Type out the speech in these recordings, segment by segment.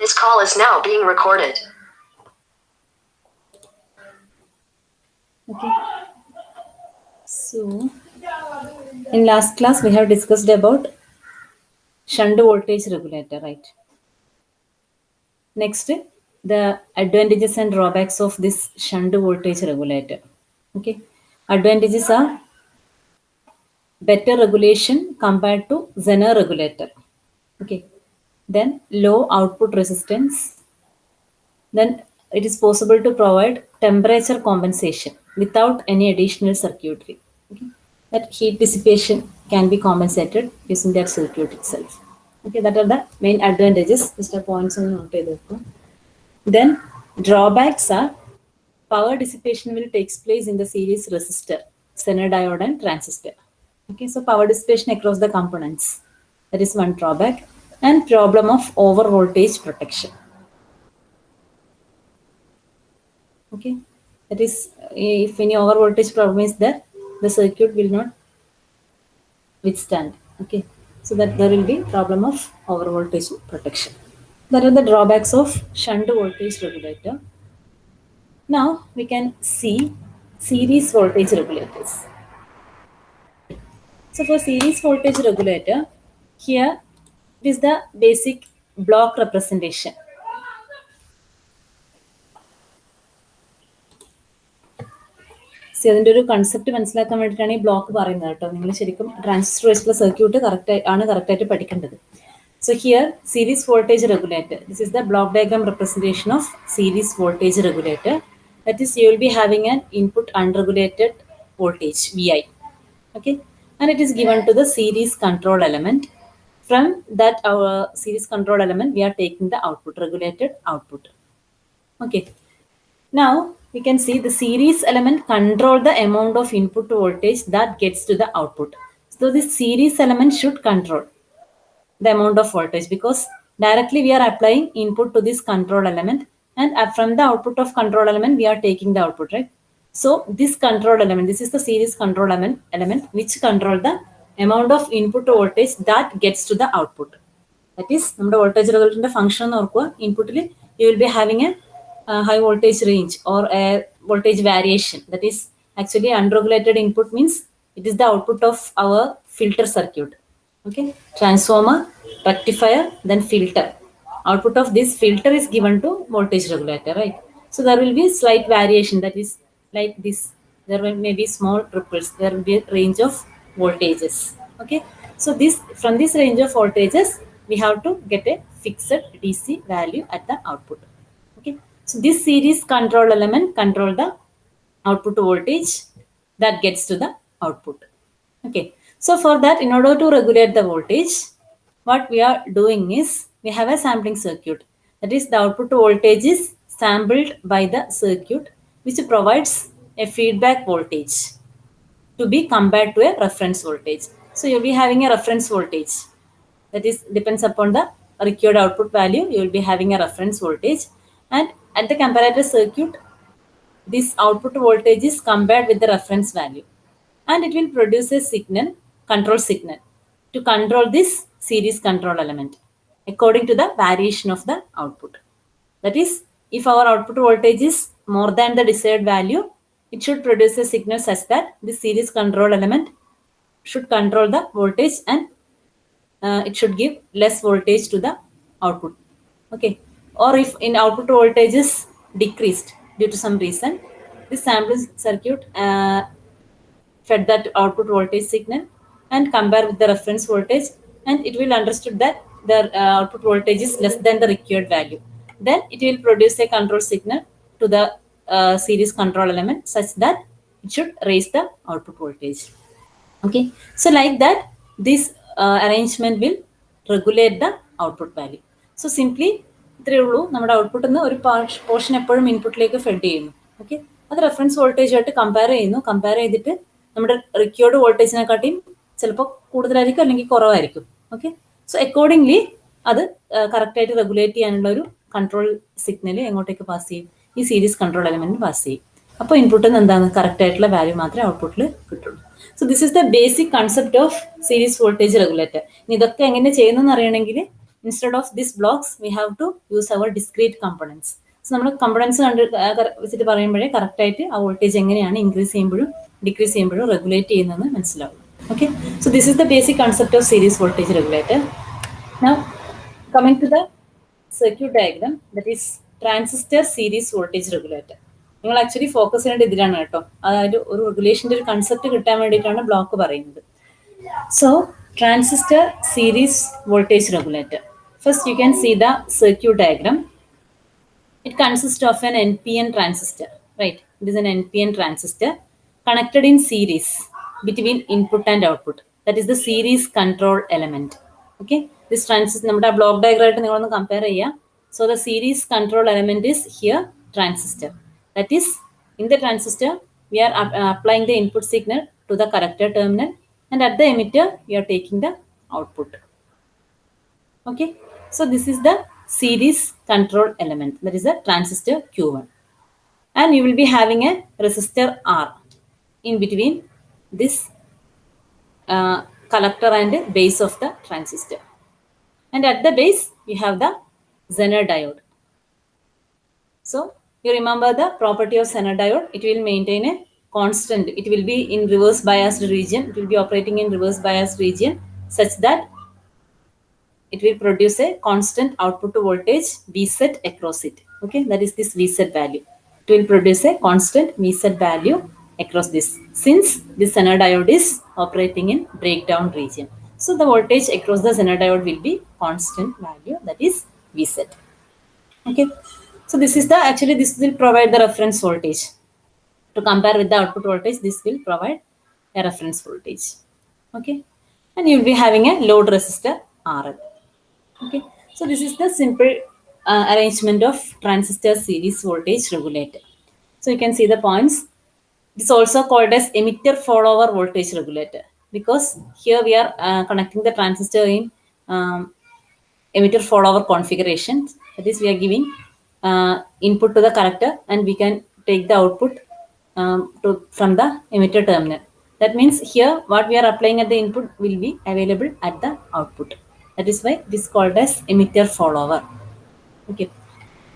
This call is now being recorded. Okay. So, in last class we have discussed about shunt voltage regulator, right? Next, the advantages and drawbacks of this shunt voltage regulator. Okay. Advantages are better regulation compared to Zener regulator. Okay. Then low output resistance. Then it is possible to provide temperature compensation without any additional circuitry. Okay. That heat dissipation can be compensated using that circuit itself. Okay, that are the main advantages. Just a points on note. Then drawbacks are power dissipation will takes place in the series resistor, Zener diode and transistor. Okay, so power dissipation across the components. That is one drawback. And problem of over voltage protection. Okay, that is if any over voltage problem is there, the circuit will not withstand. Okay, so that there will be problem of over voltage protection. That are the drawbacks of shunt voltage regulator. Now we can see series voltage regulators. So for series voltage regulator, here it is the basic block representation. C അതിൻ്റെ ഒരു concept മനസ്സിലാക്കാൻ വേണ്ടിയിട്ടാണ് ഈ block പറയുന്നത് കേട്ടോ. നിങ്ങൾ ശരിക്കും transistor വെച്ചിട്ടുള്ള സർക്യൂട്ട് കറക്റ്റായിട്ട് പഠിക്കേണ്ടത്. So here series voltage regulator. This is the block diagram representation of series voltage regulator. That is, you will be having an input unregulated voltage Vi. Okay, and it is given to the series control element. From that our series control element, we are taking the output, regulated output. Okay. Now we can see the series element control the amount of input voltage that gets to the output. So this series element should control the amount of voltage because directly we are applying input to this control element, and from the output of control element we are taking the output, right? So this control element, this is the series control element which control the amount of input voltage that gets to the output. That is, നമ്മുടെ voltage regulator function ഓർക്കുക. ഇൻപുട്ടിൽ you will be having a high voltage range or a voltage variation. That is actually unregulated input means it is the output of our filter circuit. Okay, transformer, rectifier, then filter. Output of this filter is given to voltage regulator, right? So there will be slight variation, that is like this. There may be small ripples. There will be a range of voltages. Okay, so this from this range of voltages we have to get a fixed DC value at the output. Okay, so this series control element control the output voltage that gets to the output. Okay, so for that, in order to regulate the voltage, what we are doing is we have a sampling circuit. That is, the output voltage is sampled by the circuit which provides a feedback voltage to be compared to a reference voltage. So you'll be having a reference voltage. That is depends upon the required output value. You will be having a reference voltage, and at the comparator circuit, this output voltage is compared with the reference value, and it will produce a signal, control signal, to control this series control element according to the variation of the output. That is, if our output voltage is more than the desired value, it should produce a signal such that the series control element should control the voltage, and it should give less voltage to the output. Okay, or if in output voltage is decreased due to some reason, this sampling circuit fed that output voltage signal and compare with the reference voltage, and it will understood that the output voltage is less than the required value. Then it will produce a control signal to the series control element such that it should raise the output voltage. Okay, so like that this arrangement will regulate the output value. So simply ഇത്രയേ ഉള്ളൂ. നമ്മുടെ ഔട്ട്പുട്ടിൽ നിന്ന് ഒരു portion എപ്പോഴും ഇൻപുട്ടിലേക്ക് fed ചെയ്യുന്നു. Okay, അത് റെഫറൻസ് വോൾട്ടേജുമായിട്ട് കമ്പയർ ചെയ്യുന്നു. കമ്പയർ ചെയ്തിട്ട് നമ്മുടെ റിക്വേർഡ് വോൾട്ടേജിനെക്കാട്ടിയും ചിലപ്പോൾ കൂടുതലായിരിക്കും അല്ലെങ്കിൽ കുറവായിരിക്കും. ഓക്കെ, സോ അക്കോർഡിംഗ്ലി അത് കറക്റ്റായിട്ട് റെഗുലേറ്റ് ചെയ്യാനുള്ള ഒരു കൺട്രോൾ സിഗ്നൽ എങ്ങോട്ടേക്ക് പാസ് ചെയ്യും? ഈ സീരീസ് കൺട്രോൾ എലമെന്റിന് പാസ് ചെയ്യും. അപ്പോൾ ഇൻപുട്ടിൽ നിന്ന് എന്താണ് കറക്റ്റ് ആയിട്ടുള്ള വാല്യൂ മാത്രമേ ഔട്ട്പുട്ടിൽ കിട്ടുള്ളൂ. So this is the basic concept of series voltage regulator. ഇനി ഇതൊക്കെ എങ്ങനെ ചെയ്യുന്നതെന്ന് അറിയണമെങ്കിൽ instead of these blocks we have to use our discrete components. So നമ്മൾ കമ്പണൻസ് വെച്ചിട്ട് പറയുമ്പോഴേ കറക്റ്റ് ആയിട്ട് ആ വോൾട്ടേജ് എങ്ങനെയാണ് ഇൻക്രീസ് ചെയ്യുമ്പോഴും ഡിക്രീസ് ചെയ്യുമ്പോഴും റെഗുലേറ്റ് ചെയ്യുന്നതെന്ന് മനസ്സിലാവും. Okay, so this is the basic concept of series voltage regulator. Now coming to the circuit diagram, that is transistor series voltage regulator. നിങ്ങൾ ആക്ച്വലി ഫോക്കസ് ചെയ്യേണ്ട ഇതിലാണ് കേട്ടോ, അതായത് ഒരു റെഗുലേഷൻ്റെ ഒരു കൺസെപ്റ്റ് കിട്ടാൻ വേണ്ടിയിട്ടാണ് ബ്ലോക്ക് പറയുന്നത്. So transistor series voltage regulator. First you can see the circuit diagram. It consists of an NPN transistor, right? It is an NPN transistor connected in series between input and output. That is the series control element. Okay, this transistor നമ്മുടെ block diagram ആയിട്ട് നിങ്ങളൊന്ന് compare ചെയ്യുക. So the series control element is here transistor. That is, in the transistor we are applying the input signal to the collector terminal, and at the emitter we are taking the output. Okay, so this is the series control element, that is the transistor Q1, and you will be having a resistor R in between this collector and base of the transistor, and at the base you have the Zener diode. So you remember the property of Zener diode, it will maintain a constant, it will be in reverse biased region, it will be operating in reverse biased region such that it will produce a constant output to voltage Vset across it. Okay, that is this Vset value. It will produce a constant Vset value across this, since this Zener diode is operating in breakdown region. So the voltage across the Zener diode will be constant value, that is Vset. Okay, so this is the, actually this will provide the reference voltage. To compare with the output voltage, this will provide a reference voltage. Okay, and you will be having a load resistor RL. Okay, so this is the simple arrangement of transistor series voltage regulator. So you can see the points. It is also called as emitter follower voltage regulator, because here we are connecting the transistor in emitter follower configuration. That is, we are giving input to the collector and we can take the output from the emitter terminal. That means here what we are applying at the input will be available at the output. That is why it is called as emitter follower. Okay,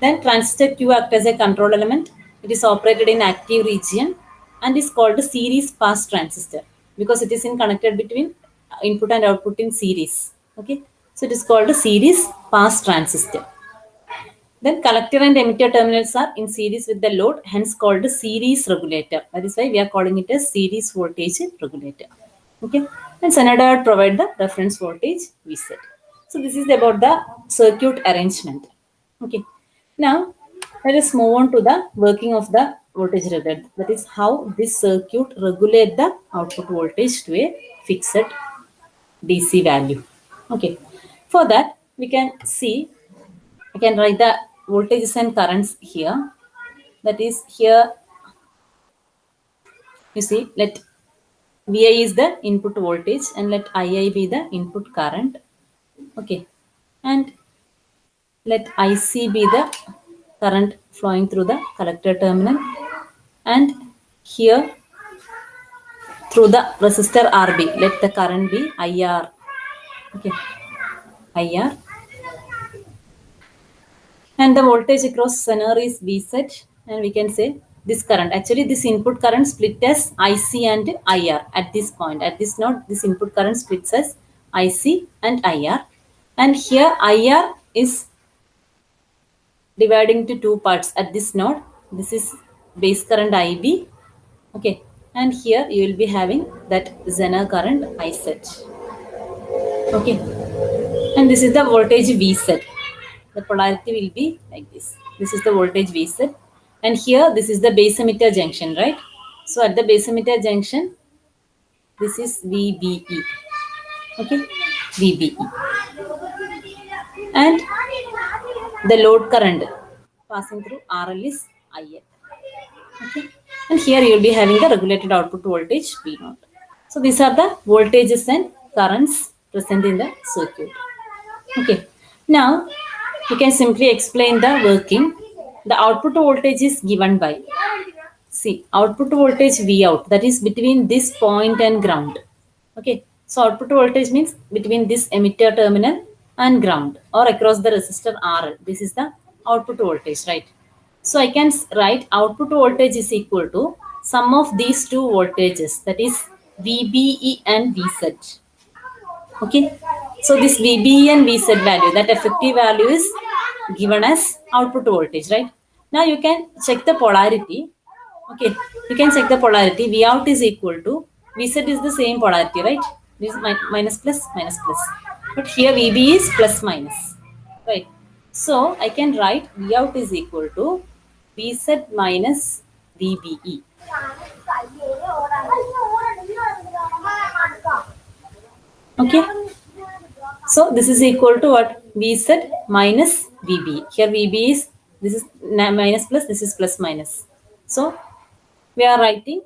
then transistor Q acts as a control element. It is operated in active region and is called a series pass transistor, because it is in connected between input and output in series. Okay, so it is called a series pass transistor. Then collector and emitter terminals are in series with the load, hence called a series regulator. That is why we are calling it a series voltage regulator. Okay, and Zener diode provide the reference voltage Vset. So this is about the circuit arrangement. Okay, now let us move on to the working of the voltage regulator. That is how this circuit regulate the output voltage to a fixed DC value. Okay, for that we can see, I can write the voltages and currents here. That is, here you see, let Vi is the input voltage and let Ii be the input current. Okay, and let Ic be the current flowing through the collector terminal, and here through the resistor Rb, let the current be IR. Okay, IR, and the voltage across Zener is Vset, and we can say this current, actually this input current split as IC and IR at this point. At this node, this input current splits as IC and IR, and here IR is dividing to two parts at this node. This is base current IB. Okay, and here you will be having that Zener current Iset. Okay, and this is the voltage Vset. The polarity will be like this. This is the voltage Vset, and here this is the base emitter junction, right? So at the base emitter junction, this is VBE. Okay, VBE, and the load current passing through RL is IL. Okay, and here you will be having the regulated output voltage V0. So these are the voltages and currents present in the circuit. Okay, now you can simply explain the working. The output voltage is given by, see, output voltage V out, that is between this point and ground. Okay, so output voltage means between this emitter terminal and ground or across the resistor RL. This is the output voltage, right? So I can write output voltage is equal to sum of these two voltages, that is VBE and VZ. Okay. So this VBE and VZ value, that effective value is given as output voltage, right? Now you can check the polarity. Okay, you can check the polarity. V out is equal to VZ is the same polarity, right? This is minus plus minus plus. But here VB is plus minus, right? So I can write V out is equal to VZ minus VBE. Okay. So this is equal to what? VZ minus VB. Here VB is, this is minus plus, this is plus minus. So we are writing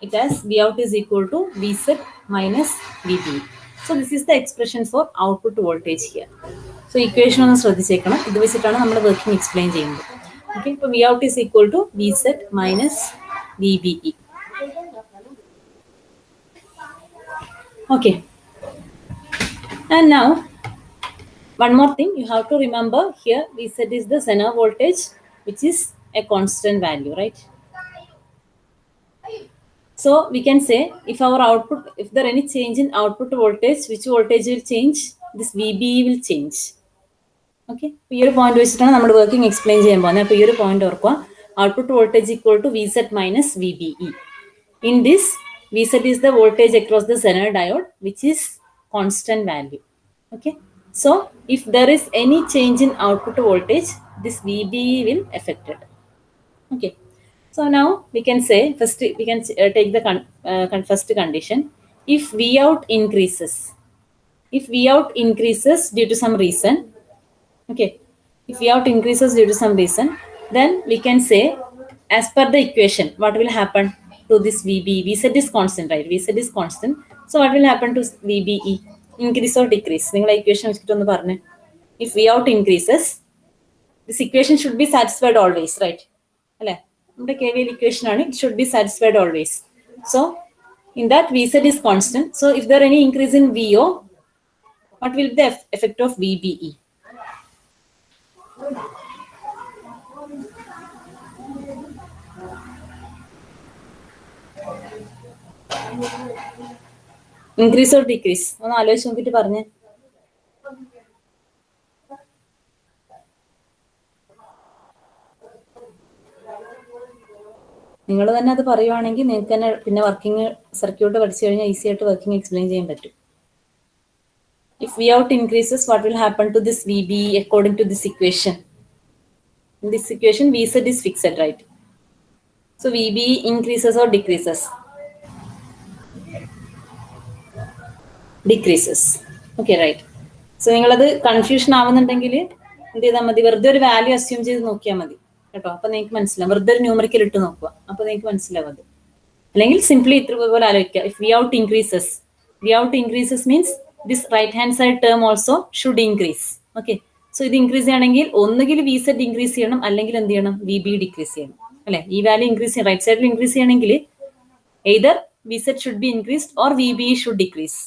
it as V out is equal to VZ minus VB. So this is the expression for output voltage here. So equation ഒന്ന് ശ്രദ്ധിച്ചേക്കണം. ഇത് വെച്ചിട്ടാണ് നമ്മൾ working explain ചെയ്യുന്നത്. Okay, ഇപ്പോൾ V out is equal to VZ minus VBE. Okay. And now one more thing you have to remember here, VZ is the Zener voltage, which is a constant value, right? So we can say if our output, if there any change in output voltage, which voltage will change? This VBE will change. Okay. ഈ ഒരു point വെച്ചിട്ടാണ് നമ്മൾ working explain ചെയ്യാൻ പോകുന്നത്. അപ്പോൾ ഈ ഒരു point ഓർക്കുക, output voltage equal to VZ minus VBE. In this, VZ is the voltage across the Zener diode, which is constant value. Okay. So if there is any change in output voltage, this VBE will affect it. Okay. So now we can say, first we can take the first condition. If V out increases, if V out increases due to some reason, okay, if V out increases due to some reason, then we can say as per the equation, what will happen to this VBE? VZ is constant, right? VZ is constant. So what will happen to VBE? Increase or decrease? നിങ്ങൾ equation വെച്ചിട്ടൊന്ന് പറഞ്ഞേ. If V out increases, this equation should be satisfied always, right? അല്ലേ? നമ്മുടെ KVL equation ആണ്, it should be satisfied always. So in that VZ is constant. So if there any increase in VO, what will be the effect of VBE? Increase or decrease? ഒന്ന് ആലോചിച്ച് നോക്കിയിട്ട് പറഞ്ഞേ. നിങ്ങൾ തന്നെ അത് പറയുവാണെങ്കിൽ നിങ്ങൾക്ക് തന്നെ പിന്നെ വർക്കിംഗ് സർക്യൂട്ട് പഠിച്ചു കഴിഞ്ഞാൽ ഈസി ആയിട്ട് വർക്കിംഗ് എക്സ്പ്ലെയിൻ ചെയ്യാൻ പറ്റും. If V out increases, what will happen to this VBE according to this equation? In this equation, VZ is fixed, right? So VBE increases or decreases? Decreases. Okay, right. So നിങ്ങളത് confusion ആവുന്നുണ്ടെങ്കിൽ എന്ത് ചെയ്താൽ മതി, വെറുതെ ഒരു value assume ചെയ്ത് നോക്കിയാൽ മതി കേട്ടോ. അപ്പൊ നിങ്ങൾക്ക് മനസ്സിലാവും. വെറുതെ ഒരു ന്യൂമറിക്കൽ ഇട്ട് നോക്കുക, അപ്പൊ നിങ്ങൾക്ക് മനസ്സിലാവും അത്. അല്ലെങ്കിൽ സിംപ്ലി ഇത്ര പോലെ ആലോചിക്കുക. If V out increases, V out increases means this right hand side term also should increase. Okay. So ഇത് ഇൻക്രീസ് ചെയ്യണമെങ്കിൽ ഒന്നുകിൽ VZ ഇൻക്രീസ് ചെയ്യണം, അല്ലെങ്കിൽ എന്ത് ചെയ്യണം, VB ഡിക്രീസ് ചെയ്യണം, അല്ലെ? ഈ വാല്യൂ ഇൻക്രീസ് ചെയ്യണം, റൈറ്റ് സൈഡിൽ ഇൻക്രീസ് ചെയ്യണമെങ്കിൽ either VZ should be increased or VBE should decrease,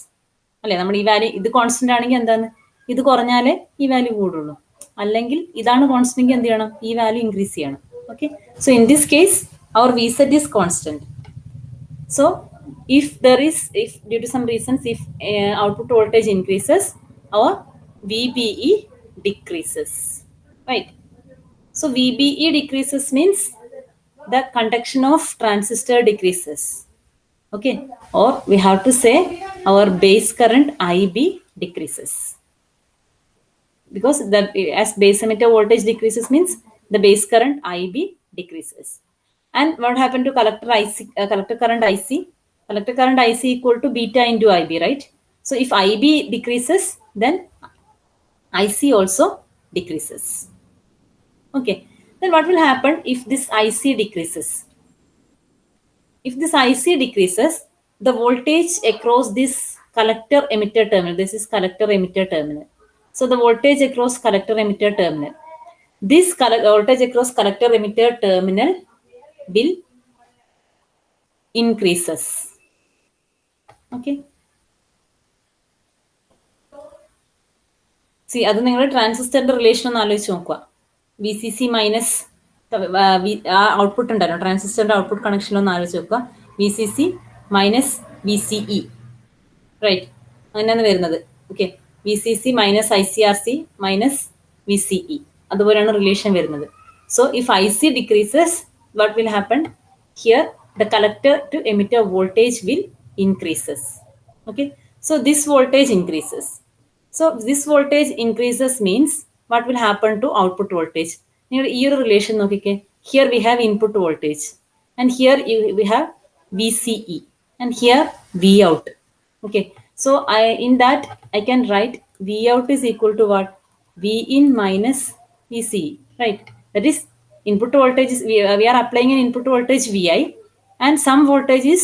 അല്ലെ? നമ്മൾ ഈ വാല്യൂ, ഇത് കോൺസ്റ്റന്റ് ആണെങ്കിൽ എന്താണ്, ഇത് കുറഞ്ഞാലേ ഈ വാല്യൂ കൂടുള്ളൂ. അല്ലെങ്കിൽ ഇതാണ് കോൺസ്റ്റന്റ് എങ്കിൽ എന്ത് ചെയ്യണം, ഈ വാല്യൂ ഇൻക്രീസ് ചെയ്യണം. Okay. So in this case our VZ is constant. So if there is, if due to some reasons, if output voltage increases, our VBE decreases, right? So VBE decreases means the conduction of transistor decreases. Okay. Or we have to say our base current IB decreases. Because the, as base emitter voltage decreases means the base current IB decreases. And what happened to collector IC, collector current IC? Collector current IC equal to beta into IB, right? So if IB decreases, then IC also decreases. Okay. Then what will happen if this IC decreases? If this IC decreases, the voltage across this collector emitter terminal, this is collector emitter terminal. So the voltage across collector emitter terminal, this voltage across collector emitter terminal will increases. Okay. See അത് നിങ്ങൾ ട്രാൻസിസ്റ്ററിന്റെ relation ഒന്ന് ആലോചിച്ച് നോക്കുക. V C C minus ആ output ഉണ്ടല്ലോ, ട്രാൻസിസ്റ്ററിന്റെ output connection ഒന്ന് ആലോചിച്ച് നോക്കുക. V C C minus V C E, right, അങ്ങനെയാണ് വരുന്നത്. Okay, V C C minus I C R C minus V C E, അതുപോലെയാണ് റിലേഷൻ വരുന്നത്. So if I C decreases, what will happen here? The collector to emitter voltage will increases. Okay, so this voltage increases. So this voltage increases means what will happen to output voltage? നിങ്ങൾ ഈ ഒരു relation നോക്കിക്കേ. Here we have input voltage and here we have VCE and here V out. Okay, so in that I can write V out is equal to what? V in minus VCE, right? That is input voltage is, we are applying an input voltage VI and some voltage is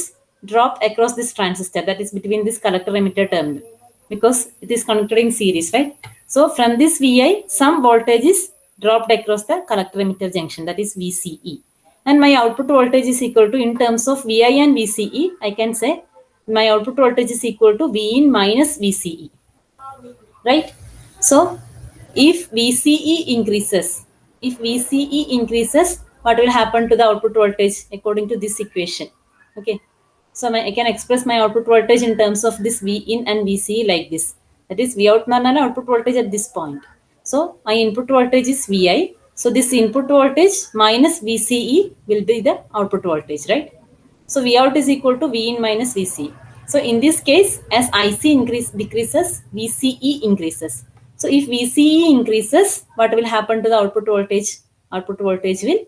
dropped across this transistor, that is between this collector emitter terminal, because it is connected in series, right? So from this VI some voltage is dropped across the collector emitter junction, that is VCE, and my output voltage is equal to, in terms of VI and VCE, I can say my output voltage is equal to V in minus VCE, right? So if VCE increases, what will happen to the output voltage according to this equation? Okay, so I can express my output voltage in terms of this V in and VCE like this. That is V out na output voltage at this point. So my input voltage is VI. So this input voltage minus VCE will be the output voltage, right? So V out is equal to V in minus VCE. So in this case, as IC decreases, VCE increases. So if VCE increases, what will happen to the output voltage? Output voltage will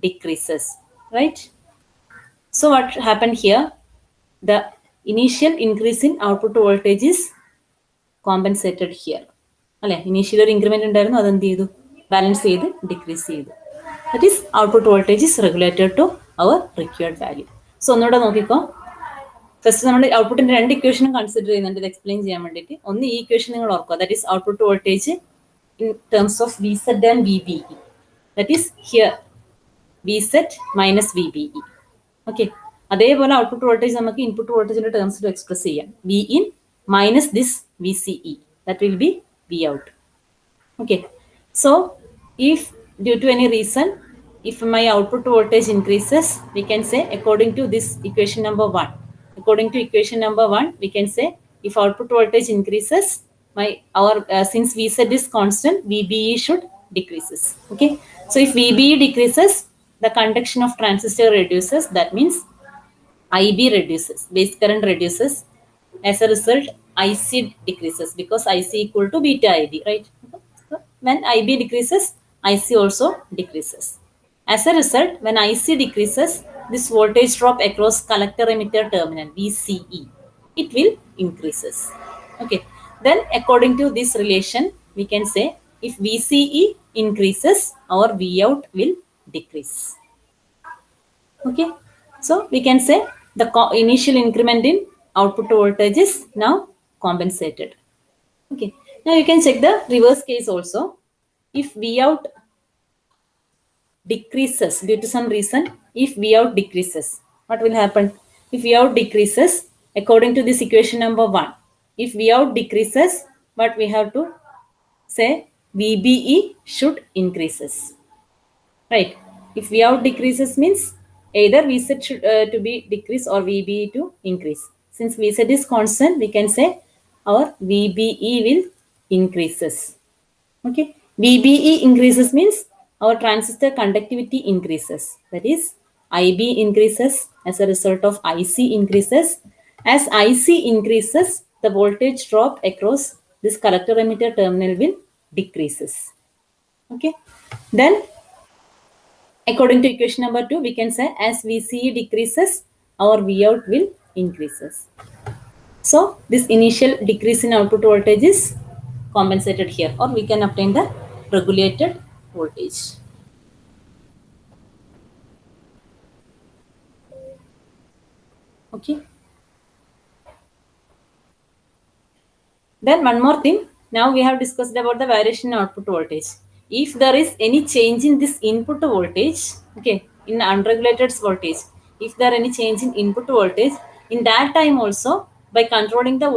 decreases, right? So what happened here? The initial increase in output voltage is compensated here. അല്ലെ, initial ഒരു increment ഉണ്ടായിരുന്നു, അതെന്ത് ചെയ്തു? Balance ചെയ്ത് decrease ചെയ്തു. That is output voltage is regulated to our required value. So ഒന്നുകൂടെ നോക്കിക്കോ. First നമ്മൾ ഔട്ട്പുട്ടിന്റെ രണ്ട് ഇക്വേഷനും കൺസിഡർ ചെയ്യുന്നുണ്ട്, ഇത് എക്സ്പ്ലെയിൻ ചെയ്യാൻ വേണ്ടിയിട്ട്. ഒന്ന് ഈ ഇക്വേഷൻ നിങ്ങൾ ഓർക്കുക, that is output voltage in terms of V Z and V B E. That is here V Z minus V B E. Okay, അതേപോലെ ഔട്ട്പുട്ട് വോൾട്ടേജ് നമുക്ക് ഇൻപുട്ട് വോൾട്ടേജിന്റെ ടേംസിൽ എക്സ്പ്രസ് ചെയ്യാം. V in minus this V C E, that will be V out. Okay, so if due to any reason, if my output voltage increases, we can say according to this equation number 1, we can say if output voltage increases, since V set is constant, VBE should decreases. Okay, so if VBE decreases, the conduction of transistor reduces, that means IB reduces, base current reduces. As a result, IC decreases because IC equal to beta IB, right? So when IB decreases, IC also decreases. As a result, when IC decreases, this voltage drop across collector emitter terminal VCE, it will increases. Okay, then according to this relation, we can say if VCE increases, our V out will decrease. Okay, so we can say the initial increment in output voltage is now compensated. Okay, now you can check the reverse case also. If V out decreases due to some reason, if V out decreases, what will happen? If V out decreases, according to this equation number 1, if V out decreases, what we have to say? VBE should increases, right? If V out decreases means either V set should to be decrease or VBE to increase. Since V set is constant, we can say our VBE will increases. Okay, VBE increases means our transistor conductivity increases. That is, IB increases as a result of IC increases. As IC increases, the voltage drop across this collector emitter terminal will decreases. Okay, then according to equation number 2, we can say as VCE decreases, our V out will increases. So this initial decrease in output voltage is compensated here, or we can obtain the regulated voltage. Okay, then one more thing, now we have discussed about the variation in output voltage. If there is any change in this input voltage, okay, in unregulated voltage, if there any change in input voltage, in that time also, by controlling the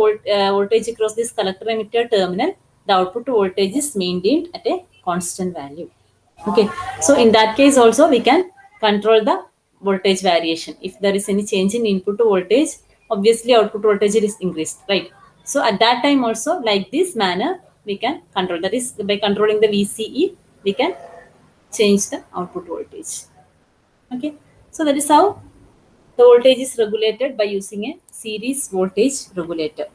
voltage across this collector emitter terminal, the output voltage is maintained at a constant value. Okay, so in that case also we can control the voltage variation. If there is any change in input voltage, obviously output voltage is increased, right? So at that time also, like this manner, we can control. That is, by controlling the VCE, we can change the output voltage. Okay, so that is how the voltage is regulated by using a series voltage regulator.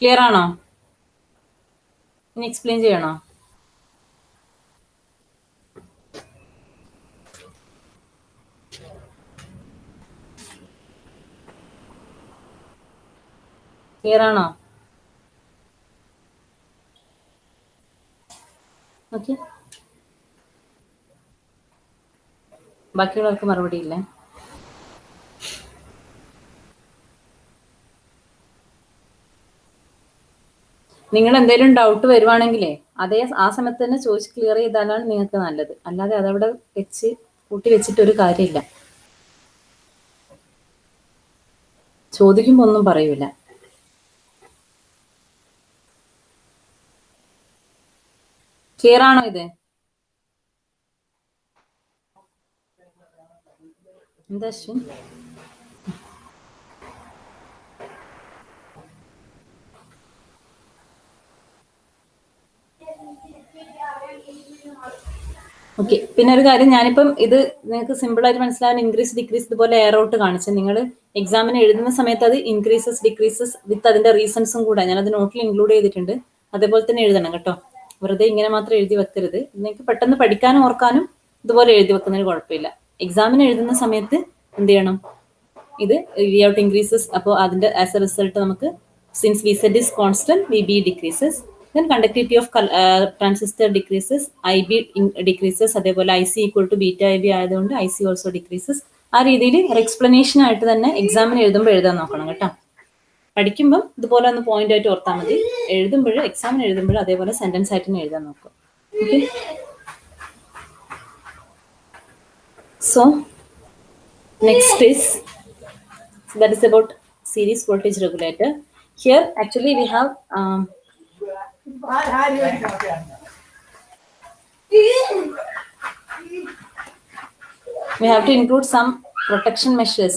Clear ആണോ? ഇനി explain ചെയ്യണോ? Clear ആണോ? Okay, ബാക്കിയുള്ളവർക്ക് മറുപടി ഇല്ലേ? നിങ്ങൾ എന്തെങ്കിലും doubt വരുവാണെങ്കിലേ ആ സമയത്ത് തന്നെ ചോദിച്ച് ക്ലിയർ ചെയ്താലാണ് നിങ്ങൾക്ക് നല്ലത്. അല്ലാതെ അതവിടെ വെച്ച് കൂട്ടി വെച്ചിട്ട് ഒരു കാര്യമില്ല. ചോദിക്കുമ്പോ ഒന്നും പറയൂല. ക്ലിയർ ആണോ ഇത്? എന്താ അശ്വിൻ? ഓക്കെ, പിന്നെ ഒരു കാര്യം, ഞാനിപ്പം ഇത് നിങ്ങൾക്ക് സിമ്പിൾ ആയിട്ട് മനസ്സിലാവാൻ ഇൻക്രീസ് ഡിക്രീസ് ഇതുപോലെ എയർ ഔട്ട് കാണിച്ചു. നിങ്ങൾ എക്സാമിന് എഴുതുന്ന സമയത്ത് അത് ഇൻക്രീസസ് ഡിക്രീസസ് വിത്ത് അതിന്റെ റീസൺസും കൂടെ ഞാനത് നോട്ടിൽ ഇൻക്ലൂഡ് ചെയ്തിട്ടുണ്ട്. അതേപോലെ തന്നെ എഴുതണം കേട്ടോ. വെറുതെ ഇങ്ങനെ മാത്രം എഴുതി വെക്കരുത്. നിങ്ങൾക്ക് പെട്ടെന്ന് പഠിക്കാനും ഓർക്കാനും ഇതുപോലെ എഴുതി വെക്കുന്നതിന് കുഴപ്പമില്ല. എക്സാമിന് എഴുതുന്ന സമയത്ത് എന്ത് ചെയ്യണം? ഇത് വി ഔട്ട് ഇൻക്രീസസ്. അപ്പോൾ അതിന്റെ ആസ് എ റിസൾട്ട് നമുക്ക് since V Z is constant, V B decreases. Then conductivity of transistor decreases, IB decreases. അതേപോലെ IC equal to beta IB ആയതുകൊണ്ട് IC also decreases. ആ രീതിയിൽ ഒരു എക്സ്പ്ലനേഷൻ ആയിട്ട് തന്നെ എക്സാമിന് എഴുതുമ്പോൾ എഴുതാൻ നോക്കണം കേട്ടോ. പഠിക്കുമ്പം ഇതുപോലെ ഒന്ന് പോയിന്റ് ആയിട്ട് ഓർത്താൽ മതി. എഴുതുമ്പോഴും എക്സാമിന് എഴുതുമ്പോഴും അതേപോലെ സെന്റൻസ് ആയിട്ട് തന്നെ എഴുതാൻ നോക്കും. Okay, so next is that is about series voltage regulator. Here actually we have we have to include some protection measures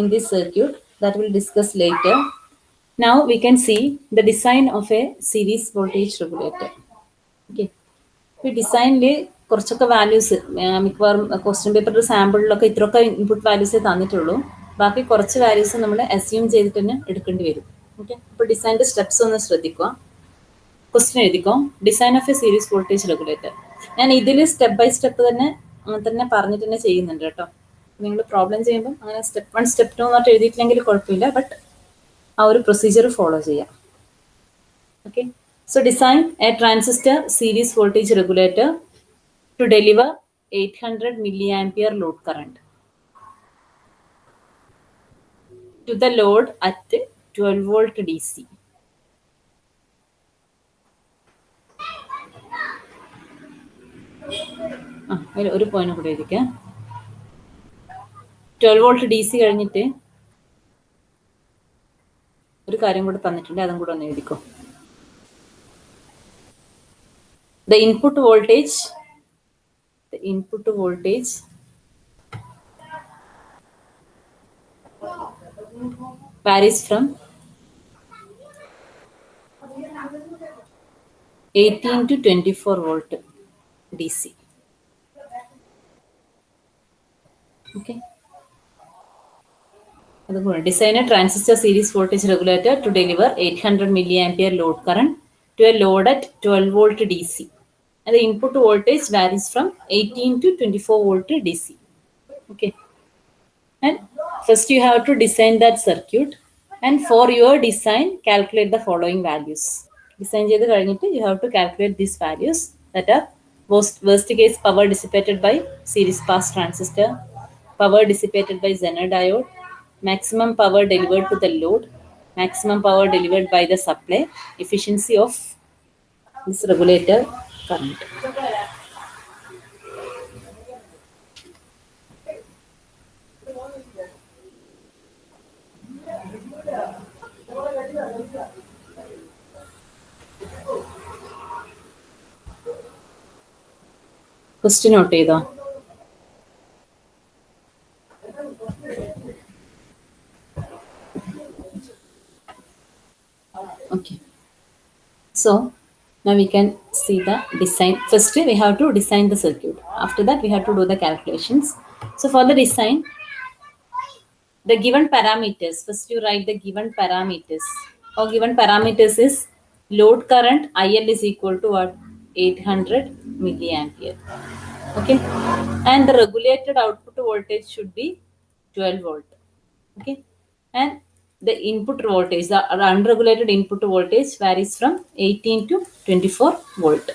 in this circuit that we'll discuss later. Now we can see the design of a series voltage regulator. Okay, ഈ ഡിസൈനിൽ കുറച്ചൊക്കെ values മിക്കവാറും question പേപ്പറിൽ സാമ്പിളിലൊക്കെ ഇത്രയൊക്കെ input വാല്യൂസേ തന്നിട്ടുള്ളൂ. ബാക്കി കുറച്ച് values നമ്മൾ assume ചെയ്തിട്ട് തന്നെ എടുക്കേണ്ടി വരും. ഓക്കെ, അപ്പോൾ ഡിസൈനിന്റെ സ്റ്റെപ്സ് ഒന്ന് ശ്രദ്ധിക്കുക. ക്വസ്റ്റ്യൻ എഴുതിക്കോ, design of a series voltage regulator. ഞാൻ ഇതിൽ സ്റ്റെപ്പ് ബൈ സ്റ്റെപ്പ് തന്നെ അങ്ങനെ തന്നെ പറഞ്ഞിട്ട് തന്നെ ചെയ്യുന്നുണ്ട് കേട്ടോ. നിങ്ങൾ പ്രോബ്ലം ചെയ്യുമ്പോൾ അങ്ങനെ സ്റ്റെപ്പ് 1 സ്റ്റെപ്പ് 2 എന്നിട്ട് എഴുതിയിട്ടില്ലെങ്കിൽ കുഴപ്പമില്ല, ബട്ട് ആ ഒരു പ്രൊസീജിയർ ഫോളോ ചെയ്യാം. Okay, so design a transistor series voltage regulator to deliver 800 milliampere load current to the load at 12 volt DC. ഒരു പോയിന്റ് കൂടെ എഴുതിക്കാം. 12 വോൾട്ട് ഡി സി കഴിഞ്ഞിട്ട് ഒരു കാര്യം കൂടെ തന്നിട്ടുണ്ട്, അതും കൂടെ ഒന്ന് എഴുതിക്കോ. The input voltage varies from 18 to 24 volt DC. Okay. Design a transistor series voltage regulator to deliver 800 milliampere load current to a load at 12 volt DC. And the input voltage varies from 18 to 24 volt DC. Okay. And first you have to design that circuit. And for your design, calculate the following values. Design ചെയ്ത് കഴിഞ്ഞിട്ട് you have to calculate these values that are worst case power dissipated by series pass transistor, power dissipated by Zener diode, maximum power delivered to the load, maximum power delivered by the supply, efficiency of this regulator current. Question note ചെയ്തോ? Okay. So now we can see the design. First we have to design the circuit. After that we have to do the calculations. So for the design, the given parameters, first you write the given parameters. Our given parameters is load current IL is equal to what? 800 milliampere. Okay. And the regulated output voltage should be 12 volt. Okay. And the input voltage, the unregulated input voltage varies from 18 to 24 volt.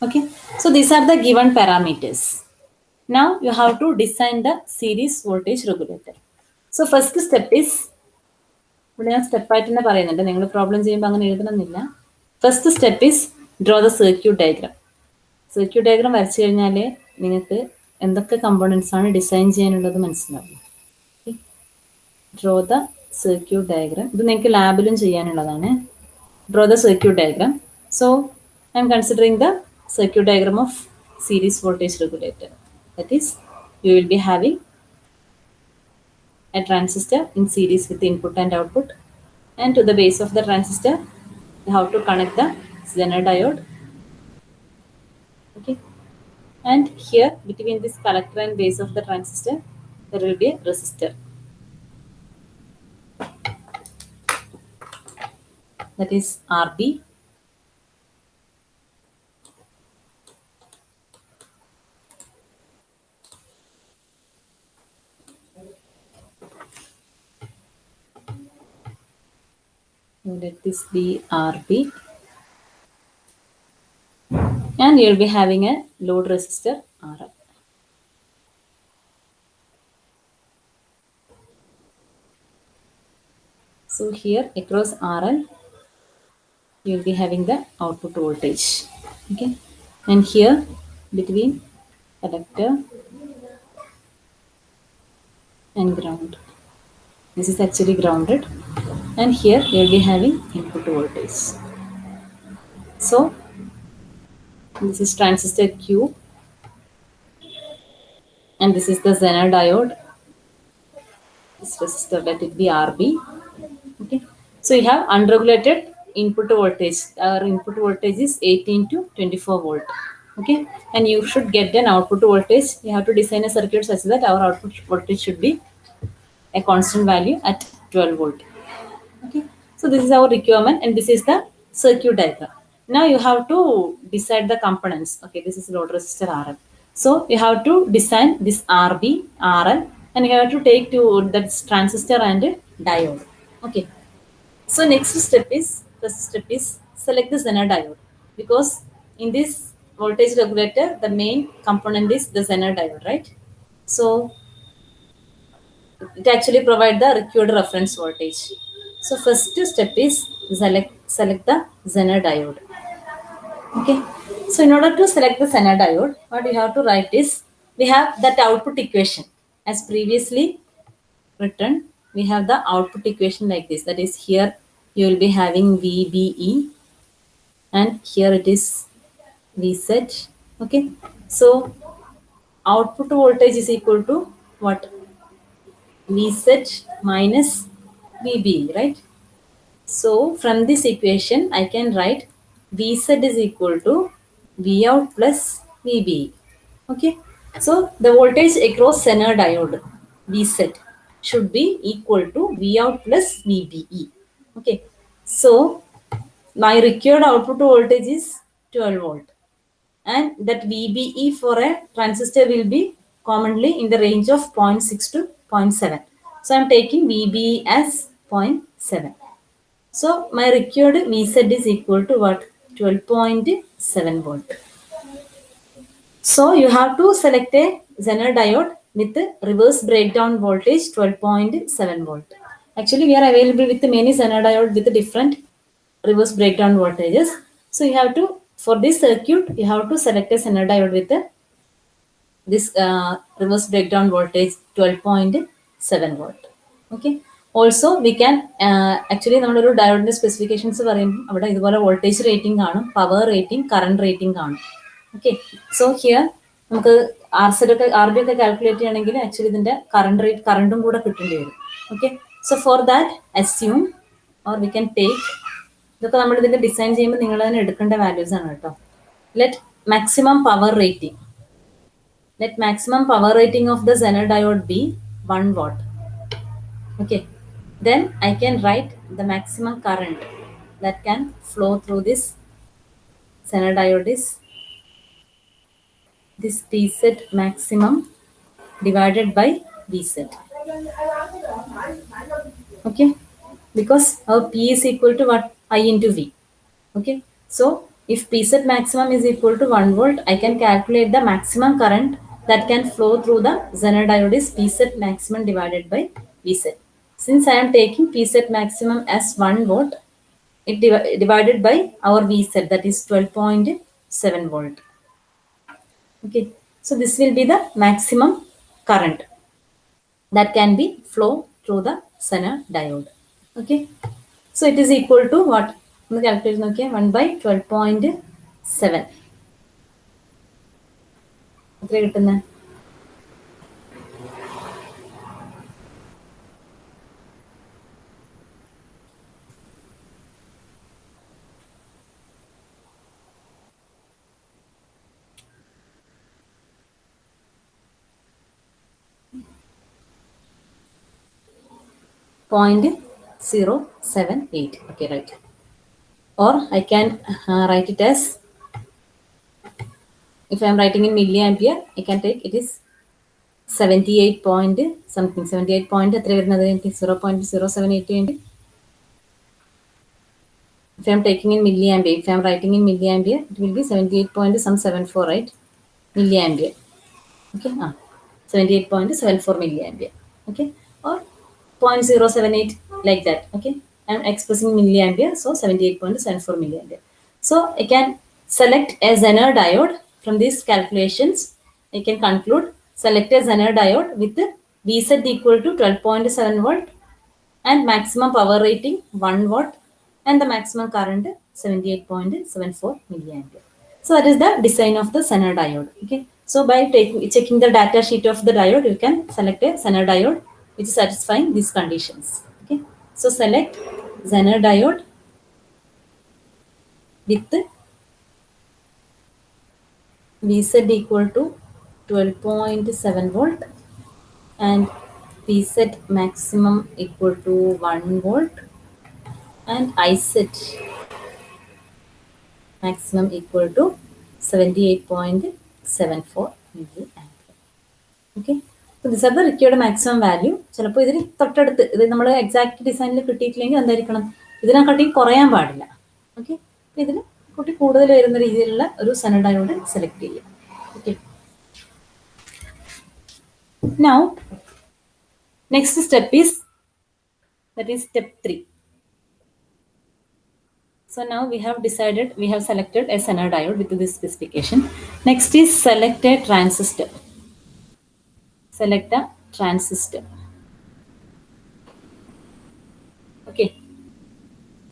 Okay. So these are the given parameters. Now you have to design the series voltage regulator. So first step is, ഇവിടെ ഞാൻ സ്റ്റെപ്പായിട്ട് തന്നെ പറയുന്നുണ്ട്, നിങ്ങൾ problem ചെയ്യുമ്പോൾ അങ്ങനെ എഴുതണമെന്നില്ല. First step is draw the circuit diagram. Circuit diagram വരച്ചു കഴിഞ്ഞാൽ നിങ്ങൾക്ക് എന്തൊക്കെ കമ്പോണൻസ് ആണ് ഡിസൈൻ ചെയ്യാനുള്ളത് മനസ്സിലാവും. Draw the circuit diagram. ഇത് നിങ്ങൾക്ക് ലാബിലും ചെയ്യാനുള്ളതാണ്. Draw the circuit diagram. So I'm considering the circuit diagram of series voltage regulator. That is you will be having a transistor in series with input and output, and to the base of the transistor you have to connect the Zener diode. Okay, and here between this collector and base of the transistor there will be a resistor, that is RB. Let this be RB, and you will be having a load resistor RL. So here across RL you will be having the output voltage. Okay, and here between collector and ground, this is actually grounded, and here you will be having input voltage. So this is transistor Q, and this is the Zener diode. This resistor, let it be RB. Okay, so you have unregulated input voltage. Our input voltage is 18 to 24 volt. Okay, and you should get an output voltage. You have to design a circuit such that our output voltage should be a constant value at 12 volt. Okay, so this is our requirement, and this is the circuit diagram. Now you have to decide the components. Okay, this is load resistor RL. So you have to design this RB, RL, and you have to take to that transistor and diode. Okay, so next step is, first step is select the Zener diode, because in this voltage regulator the main component is the Zener diode, right? So it actually provide the required reference voltage. So first step is select the Zener diode. Okay, so in order to select the Zener diode, what we have to write is, we have that output equation as previously written. We have the output equation like this, that is here you will be having VBE, and here it is Vz. Okay, so output voltage is equal to what? Vz minus VBE, right? So from this equation I can write Vz is equal to Vout plus VBE. Okay, so the voltage across Zener diode Vz should be equal to Vout plus VBE. Okay, so my required output voltage is 12 volt, and that VBE for a transistor will be commonly in the range of 0.6 to 0.7. So I'm taking VBE as 0.7. So my required Vz is equal to what? 12.7 volt. So you have to select a Zener diode with reverse breakdown voltage 12.7 volt. Actually, we are available with many Zener diode with different reverse breakdown voltages. So you have to, for this circuit, you have to select a Zener diode with this reverse breakdown voltage 12.7 volt. Okay. Also we can actually നമ്മളൊരു ഡയോഡിന്റെ specifications പറയുമ്പോൾ അവിടെ ഇതുപോലെ voltage rating കാണും, power rating, current rating കാണും. Okay, so here നമുക്ക് R B ഒക്കെ calculate ചെയ്യണമെങ്കിൽ ആക്ച്വലി ഇതിന്റെ കറണ്ടും കൂടെ കിട്ടേണ്ടി വരും. Okay, so for that assume or we can take, ഇതൊക്കെ നമ്മൾ ഇതിന്റെ ഡിസൈൻ ചെയ്യുമ്പോൾ നിങ്ങൾ തന്നെ എടുക്കേണ്ട വാല്യൂസ് ആണ് കേട്ടോ. Let maximum power rating, let maximum power rating of the Zener diode be 1 watt. Okay, then I can write the maximum current that can flow through this Zener diode is this Pz maximum divided by Vz. Okay, because our P is equal to what? I into V. Okay, so if Pz maximum is equal to 1 volt, I can calculate the maximum current that can flow through the Zener diode is Pz maximum divided by Vz. Since I am taking Pz maximum as 1 volt, it divided by our Vz, that is 12.7 volt. Okay, so this will be the maximum current that can be flow through the Zener diode. Okay, so it is equal to what? Calculate, okay, 1 by 12.7. എത്ര കിട്ടുന്നത്? .078. Okay, right. Or I can write it as, if I am writing in milliampere, I can take it is 78 point something, 78 point 0.078. If I am taking in milliampere, if I am writing in milliampere, it will be 78.74, right? Milliampere. Okay, 78.74 milliampere. Okay, or 0.078, like that. Okay, I am expressing milliampere, so 78.74 milliampere. So I can select a Zener diode from these calculations. I can conclude, select a Zener diode with Vz equal to 12.7 volt and maximum power rating 1 watt and the maximum current 78.74 milliampere. So that is the design of the Zener diode. Okay, so by checking the data sheet of the diode, you can select a Zener diode which is satisfying these conditions. Okay, so select Zener diode with Vz equal to 12.7 volt and Pz maximum equal to 1 volt and Iz maximum equal to 78.74 milliampere. Okay, so these are the required maximum value. ചിലപ്പോൾ ഇതിന് തൊട്ടടുത്ത് ഇത് നമ്മൾ exact ഡിസൈനിൽ കിട്ടിയിട്ടില്ലെങ്കിൽ എന്തായിരിക്കണം, ഇതിനെക്കാട്ടി കുറയാൻ പാടില്ല. Okay, അപ്പോൾ ഇതിന് കുട്ടി കൂടുതൽ വരുന്ന രീതിയിലുള്ള ഒരു Zener diode സെലക്ട് ചെയ്യുക. Okay, now next step is, that is step 3. So now we have decided, we have selected a Zener diode with this specification. Next is select a transistor. Select a transistor. Okay,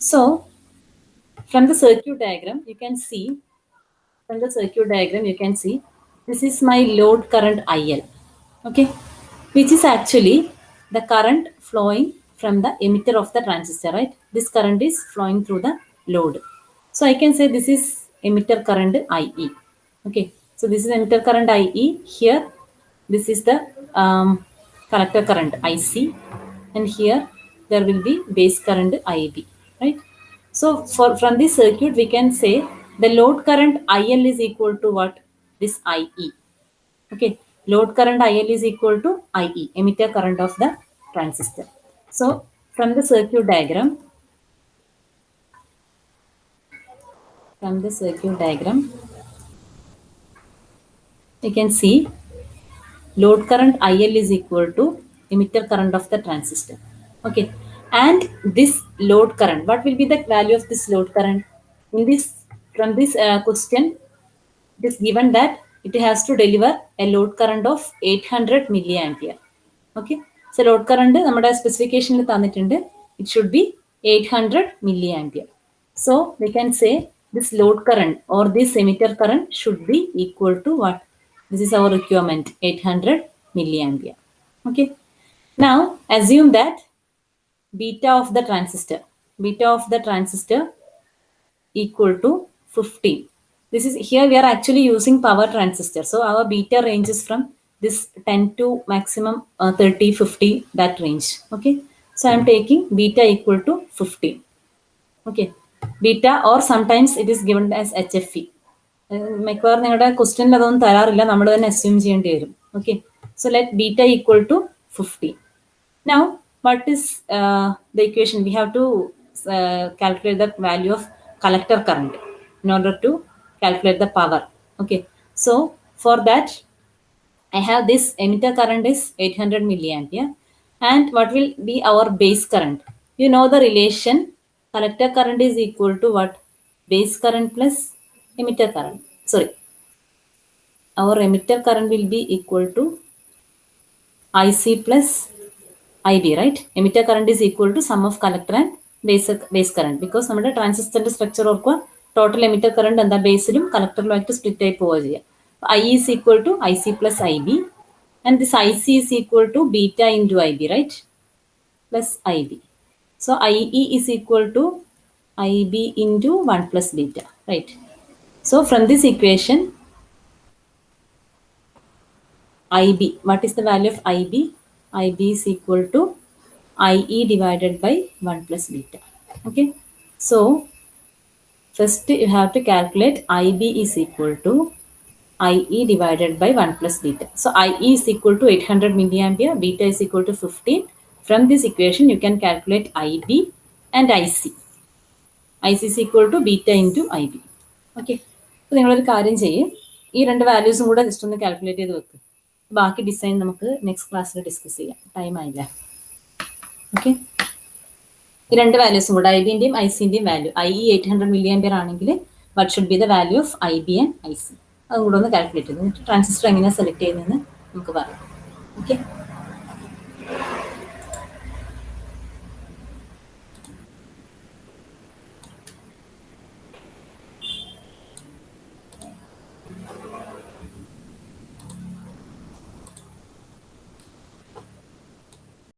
so from the circuit diagram you can see, this is my load current IL. Okay, which is actually the current flowing from the emitter of the transistor, right? This current is flowing through the load. So I can say this is emitter current IE. Okay, so this is emitter current IE. Here, this is the collector current IC, and here there will be base current IB, right? So from this circuit we can say the load current IL is equal to what? This IE. Okay, load current IL is equal to IE, emitter current of the transistor. So from the circuit diagram, you can see load current IL is equal to emitter current of the transistor. Okay, and this load current, what will be the value of this load current? In this, from this question, it is given that it has to deliver a load current of 800 milliampere. Okay, so load current നമ്മുടെ സ്പെസിഫിക്കേഷനിൽ തന്നിട്ടുണ്ട്, it should be 800 milliampere. So we can say this load current or this emitter current should be equal to what? This is our requirement, 800 milliampere. Okay. Now assume that beta of the transistor equal to 15. This is here we are actually using power transistor. So our beta ranges from this 10 to maximum 30, 50, that range. Okay. So I am taking beta equal to 15. Okay. Beta, or sometimes it is given as HFE. മിക്കവാറും നിങ്ങളുടെ ക്വസ്റ്റ്യനിൽ അതൊന്നും തരാറില്ല, നമ്മൾ തന്നെ assume ചെയ്യേണ്ടി വരും. Okay, so let beta equal to 15. Now, what is the equation? We have to calculate the value of collector current in order to calculate the power. Okay, so for that, I have this emitter current is 800 milliampere, and what will be our base current? You know the relation. Collector current is equal to what? Base current plus emitter current. Sorry, our emitter current will be equal to IC plus IB, right? Emitter current is equal to sum of collector and base current, because നമ്മുടെ ട്രാൻസിസ്റ്ററിന്റെ structure ഓർക്കുക, total emitter current എന്താ ബേസിലും കളക്ടറിലുമായിട്ട് split ആയി പോവുക ചെയ്യുക. I is equal to IC plus IB, and this IC is equal to beta into IB, right? Plus IB. So IE is equal to IB into 1 plus beta, right? So from this equation, IB, what is the value of IB? IB is equal to IE divided by 1 plus beta. Okay, so first you have to calculate IB is equal to IE divided by 1 plus beta. So IE is equal to 800 milliampere, beta is equal to 15. From this equation you can calculate IB and IC. IC is equal to beta into IB. Okay, so നിങ്ങളൊരു കാര്യം ചെയ്യും, ഈ രണ്ട് വാല്യൂസും കൂടെ just ഒന്ന് calculate ചെയ്ത് വെക്ക്. ബാക്കി ഡിസൈൻ നമുക്ക് നെക്സ്റ്റ് ക്ലാസ്സിൽ ഡിസ്കസ് ചെയ്യാം, ടൈം ആയില്ല. ഓക്കെ, ഈ രണ്ട് വാല്യൂസും കൂടെ IBൻ്റെയും ICൻ്റെയും വാല്യൂ, IE 800 milliampere ആണെങ്കിൽ what should be the value of IB and IC, അതും കൂടെ ഒന്ന് കാൽക്കുലേറ്റ് ചെയ്ത് ട്രാൻസിസ്റ്റർ എങ്ങനെയാണ് സെലക്ട് ചെയ്യുന്നതെന്ന് നമുക്ക് പറയാം. ഓക്കെ.